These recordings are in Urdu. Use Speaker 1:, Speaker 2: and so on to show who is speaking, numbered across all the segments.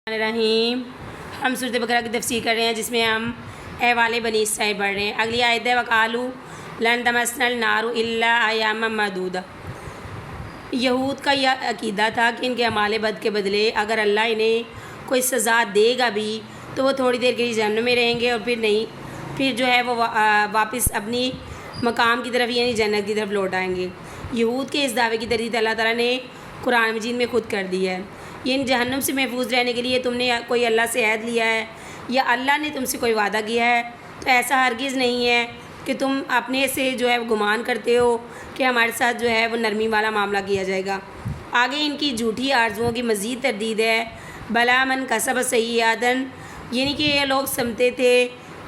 Speaker 1: رحیم ہم سورۃ بقرہ کی تفسیر کر رہے ہیں جس میں ہم احوال بنی اسرائیل پڑھ رہے ہیں۔ اگلی آیت ہے وقالوا لن تمسنا النار الا ایاما معدودہ۔ یہود کا یہ عقیدہ تھا کہ ان کے اعمال بد کے بدلے اگر اللہ انہیں کوئی سزا دے گا بھی تو وہ تھوڑی دیر کے لیے جہنم میں رہیں گے اور پھر جو ہے وہ واپس اپنی مقام کی طرف یعنی جنت کی طرف لوٹ آئیں گے۔ یہود کے اس دعوے کی تردید اللہ تعالیٰ نے قرآن مجید میں خود کر دی ہے۔ یعنی جہنم سے محفوظ رہنے کے لیے تم نے کوئی اللہ سے عہد لیا ہے یا اللہ نے تم سے کوئی وعدہ کیا ہے تو ایسا ہرگز نہیں ہے کہ تم اپنے سے جو ہے گمان کرتے ہو کہ ہمارے ساتھ جو ہے وہ نرمی والا معاملہ کیا جائے گا۔ آگے ان کی جھوٹی آرزوؤں کی مزید تردید ہے۔ بلا من کسب سیئاتن، یعنی کہ یہ لوگ سمجھتے تھے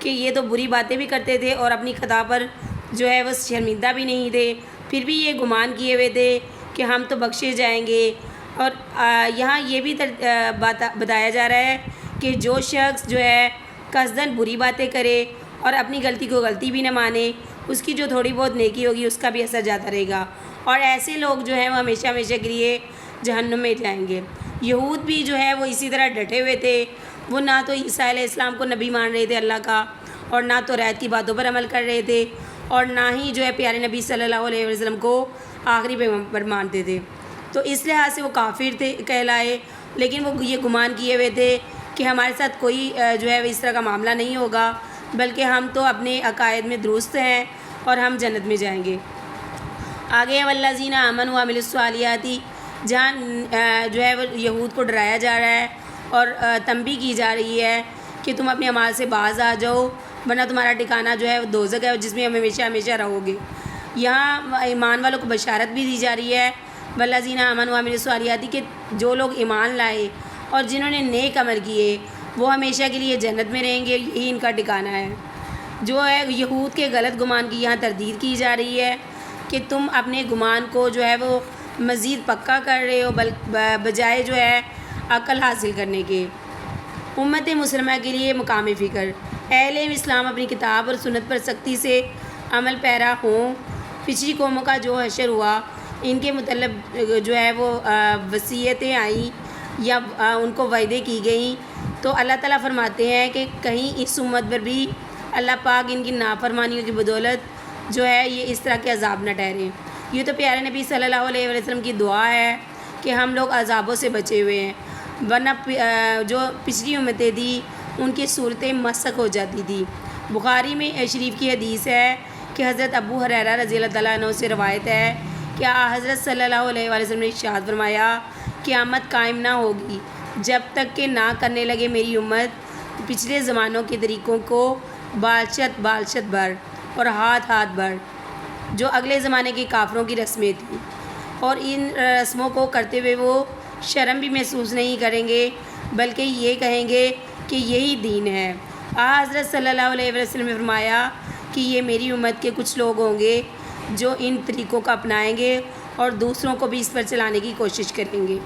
Speaker 1: کہ یہ تو بری باتیں بھی کرتے تھے اور اپنی خطا پر جو ہے وہ شرمندہ بھی نہیں تھے، پھر بھی یہ گمان کیے ہوئے تھے کہ ہم تو بخشے جائیں گے۔ اور یہاں یہ بھی بتایا جا رہا ہے کہ جو شخص جو ہے قصداً بری باتیں کرے اور اپنی غلطی کو غلطی بھی نہ مانے، اس کی جو تھوڑی بہت نیکی ہوگی اس کا بھی اثر جاتا رہے گا، اور ایسے لوگ جو ہیں وہ ہمیشہ ہمیشہ کے لیے جہنم میں جائیں گے۔ یہود بھی جو ہے وہ اسی طرح ڈٹے ہوئے تھے، وہ نہ تو عیسیٰ علیہ السلام کو نبی مان رہے تھے اللہ کا، اور نہ تو توریت کی باتوں پر عمل کر رہے تھے، اور نہ ہی جو ہے پیارے نبی صلی اللہ علیہ وسلم کو آخری پیغمبر مانتے تھے۔ تو اس لحاظ سے وہ کافر تھے کہلائے، لیکن وہ یہ گمان کیے ہوئے تھے کہ ہمارے ساتھ کوئی جو ہے اس طرح کا معاملہ نہیں ہوگا، بلکہ ہم تو اپنے عقائد میں درست ہیں اور ہم جنت میں جائیں گے۔ آگے والذین آمنوا وعملوا الصالحات، جہاں جو ہے وہ یہود کو ڈرایا جا رہا ہے اور تنبیہ کی جا رہی ہے کہ تم اپنے اعمال سے باز آ جاؤ ورنہ تمہارا ٹھکانہ جو ہے وہ دوزخ ہے جس میں ہم ہمیشہ ہمیشہ رہو گے۔ یہاں ایمان والوں کو بشارت بھی دی جا رہی ہے والذین آمنوا وعملوا الصالحات کہ جو لوگ ایمان لائے اور جنہوں نے نیک عمل کیے وہ ہمیشہ کے لیے جنت میں رہیں گے، یہی ان کا ٹھکانہ ہے۔ جو ہے یہود کے غلط گمان کی یہاں تردید کی جا رہی ہے کہ تم اپنے گمان کو جو ہے وہ مزید پکا کر رہے ہو بجائے جو ہے عقل حاصل کرنے کے۔ امت مسلمہ کے لیے مقام فکر، اہل اسلام اپنی کتاب اور سنت پر سختی سے عمل پیرا ہوں۔ پچھلی قوموں کا جو حشر ہوا ان کے متعلق جو ہے وہ وصیتیں آئیں یا ان کو وعدے کی گئیں، تو اللہ تعالیٰ فرماتے ہیں کہ کہیں اس امت پر بھی اللہ پاک ان کی نافرمانیوں کی بدولت جو ہے یہ اس طرح کے عذاب نہ ٹھہریں۔ یہ تو پیارے نبی صلی اللہ علیہ وسلم کی دعا ہے کہ ہم لوگ عذابوں سے بچے ہوئے ہیں، ورنہ جو پچھلی امتیں تھیں ان کی صورتیں مسخ ہو جاتی تھی۔ بخاری میں شریف کی حدیث ہے کہ حضرت ابو ہریرہ رضی اللہ تعالیٰ عنہ سے روایت ہے کہ حضرت صلی اللہ علیہ وسلم نے ارشاد فرمایا قیامت قائم نہ ہوگی جب تک کہ نہ کرنے لگے میری امت پچھلے زمانوں کے طریقوں کو بالشت بھر اور ہاتھ بھر جو اگلے زمانے کے کافروں کی رسمیں تھیں، اور ان رسموں کو کرتے ہوئے وہ شرم بھی محسوس نہیں کریں گے بلکہ یہ کہیں گے کہ یہی دین ہے۔ حضرت صلی اللہ علیہ وسلم نے فرمایا کہ یہ میری امت کے کچھ لوگ ہوں گے جو ان طریقوں کو اپنائیں گے اور دوسروں کو بھی اس پر چلانے کی کوشش کریں گے۔